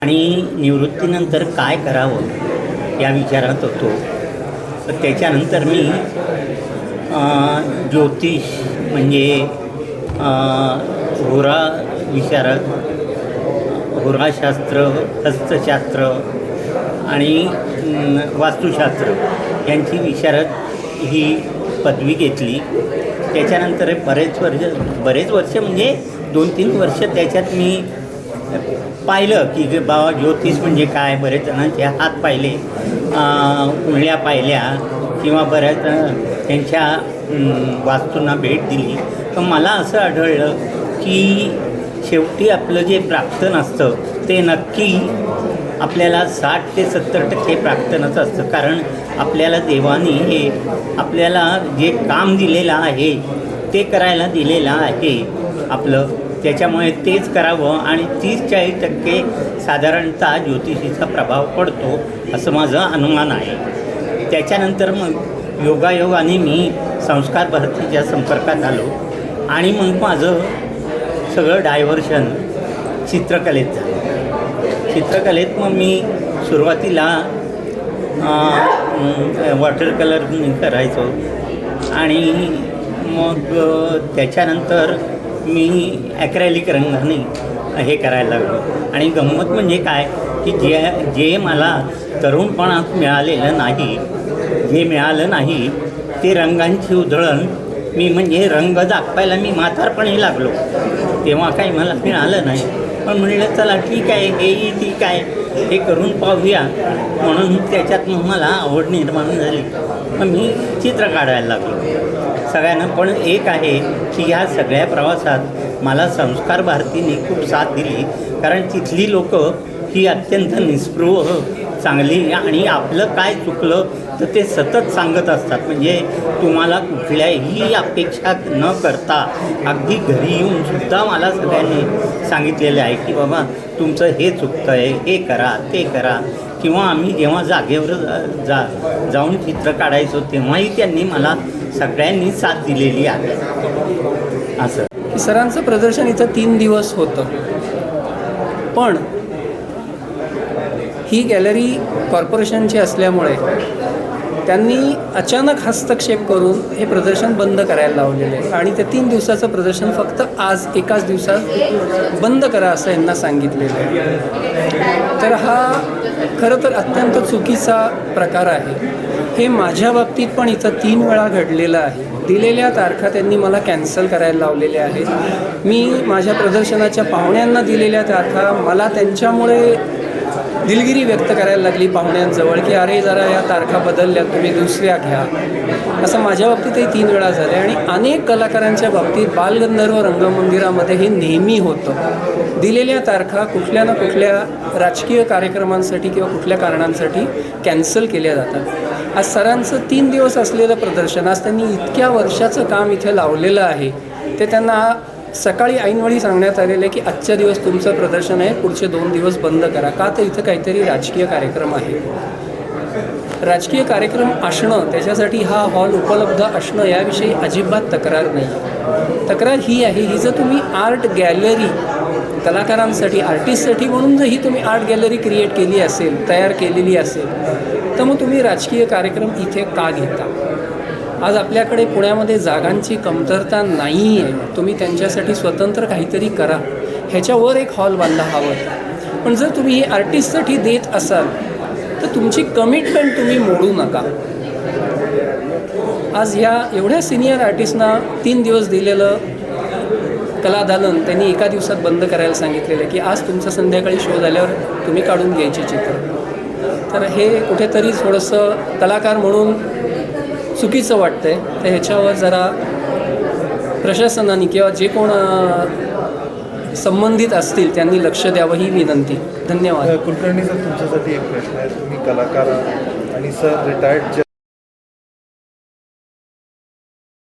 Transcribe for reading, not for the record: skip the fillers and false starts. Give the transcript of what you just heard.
आणि निवृत्तीनंतर काय करावं या विचारात होतो. तर त्याच्यानंतर मी ज्योतिष म्हणजे होरा विशारद, होराशास्त्र, हस्तशास्त्र आणि वास्तुशास्त्र यांची विशारद ही पदवी घेतली. त्याच्यानंतर बरेच वर्ष म्हणजे 2-3 वर्ष त्याच्यात मी पाहिलं की बाबा ज्योतिष म्हणजे काय. बरेच जणांचे हात पाहिले, कुंडल्या पाहिल्या किंवा बऱ्याच त्यांच्या वास्तूंना भेट दिली. तर मला असं आढळलं की शेवटी आपलं जे प्राप्तन असतं ते नक्की आपल्याला 60 ते 70% प्राप्तनच असतं. कारण आपल्याला देवाने हे आपल्याला जे काम दिलेलं आहे ते करायला दिलेलं आहे आपलं, त्याच्यामुळे तेच करावं. आणि 30-40% साधारणतः ज्योतिषीचा प्रभाव पडतो असं माझं अनुमान आहे. त्याच्यानंतर मग योगायोगाने मी संस्कार भारतीच्या संपर्कात आलो आणि मग माझं सगळं डायव्हर्शन चित्रकलेत झालं. चित्रकलेत मग मी सुरुवातीला वॉटर कलर करायचो आणि मग त्याच्यानंतर मी ॲक्रेलिक रंगाने हे करायला लागलो. आणि गंमत म्हणजे काय की जे मला तरुणपणात मिळालेलं नाही ते रंगांची उधळण मी म्हणजे रंग दाखवायला मी म्हातारपणी लागलो. तेव्हा काही मला मिळालं नाही. पण म्हणलं चला ठीक आहे, हेही ठीक आहे, हे करून पाहूया. म्हणून त्याच्यात मग मला आवड निर्माण झाली. मग मी चित्र काढायला लागलो सगळ्यांना. पण एक आहे की ह्या सगळ्या प्रवासात मला संस्कार भारतीने खूप साथ दिली. कारण तिथली लोकं ही अत्यंत निस्पृह, चांगली आणि आपलं काय चुकलं तर ते सतत सांगत असतात. म्हणजे तुम्हाला कुठल्याही अपेक्षा न करता अगदी घरी येऊन सुद्धा मला सगळ्यांनी सांगितलेलं आहे की बाबा तुमचं हे चुकतं आहे, हे करा, ते करा. किंवा आम्ही जेव्हा जागेवर जाऊन चित्र काढायचो तेव्हाही त्यांनी मला सगळ्यांनी साथ दिलेली आहे. असं सरांचं प्रदर्शन इथं 3 दिवस होतं. पण ही गॅलरी कॉर्पोरेशनची असल्यामुळे त्यांनी अचानक हस्तक्षेप करून हे प्रदर्शन बंद करायला लावलेलं आहे. आणि ते 3 दिवसाचं प्रदर्शन फक्त आज एकाच दिवसात बंद करा असं यांना सांगितलेलं आहे. तर हा खरं तर अत्यंत चुकीचा प्रकार आहे. हे माझ्या बाबतीत पण इथं 3 वेळा घडलेलं आहे. दिलेल्या तारखा त्यांनी मला कॅन्सल करायला लावलेल्या आहेत. मी माझ्या प्रदर्शनाच्या पाहुण्यांना दिलेल्या तारखा मला त्यांच्यामुळे दिलगिरी व्यक्त करायला लागली पाहुण्यांजवळ की अरे जरा या तारखा बदलल्या, तुम्ही दुसऱ्या घ्या. असं माझ्या बाबतीतही 3 वेळा झालं. आणि अनेक कलाकारांच्या बाबतीत बालगंधर्व रंगमंदिरामध्ये हे नेहमी होतं. दिलेल्या तारखा कुठल्या ना कुठल्या राजकीय कार्यक्रमांसाठी किंवा कुठल्या कारणांसाठी कॅन्सल केल्या जातात. आज सरांचं 3 दिवस असलेलं प्रदर्शन, आज त्यांनी इतक्या वर्षाचं काम इथे लावलेलं आहे, ते त्यांना सकाळी ऐनवेळी सांगण्यात आलेलं आहे की आजच्या दिवस तुमचं प्रदर्शन आहे, पुढचे 2 दिवस बंद करा. का तर इथं काहीतरी राजकीय कार्यक्रम आहे. राजकीय कार्यक्रम असणं, त्याच्यासाठी हा हॉल उपलब्ध असणं याविषयी अजिबात तक्रार नाही. तक्रार ही आहे, ही जर तुम्ही आर्ट गॅलरी कलाकारांसाठी, आर्टिस्टसाठी म्हणून जर ही तुम्ही आर्ट गॅलरी क्रिएट केली असेल, तयार केलेली असेल, तर मग तुम्ही राजकीय कार्यक्रम इथे का घेता? आज आपल्याकडे पुण्यामध्ये जागांची कमतरता नाही आहे. तुम्ही त्यांच्यासाठी स्वतंत्र काहीतरी करा. ह्याच्यावर एक हॉल बांधा हवं. पण जर तुम्ही हे आर्टिस्टसाठी देत असाल तर तुमची कमिटमेंट तुम्ही मोडू नका. आज ह्या एवढ्या सिनियर आर्टिस्टना 3 दिवस दिलेलं कलादालन त्यांनी एका दिवसात बंद करायला सांगितलेलं आहे की आज तुमचं संध्याकाळी शो झाल्यावर तुम्ही काढून घ्यायचे चित्र. तर हे कुठेतरी थोडंसं कलाकार म्हणून चुकीचं वाटतं आहे. तर ह्याच्यावर जरा प्रशासनाने किंवा जे कोण संबंधित असतील त्यांनी लक्ष द्यावं ही विनंती. धन्यवाद. कुलकर्णी सर, तुमच्यासाठी एक प्रश्न आहे. तुम्ही कलाकार आणि सर रिटायर्ड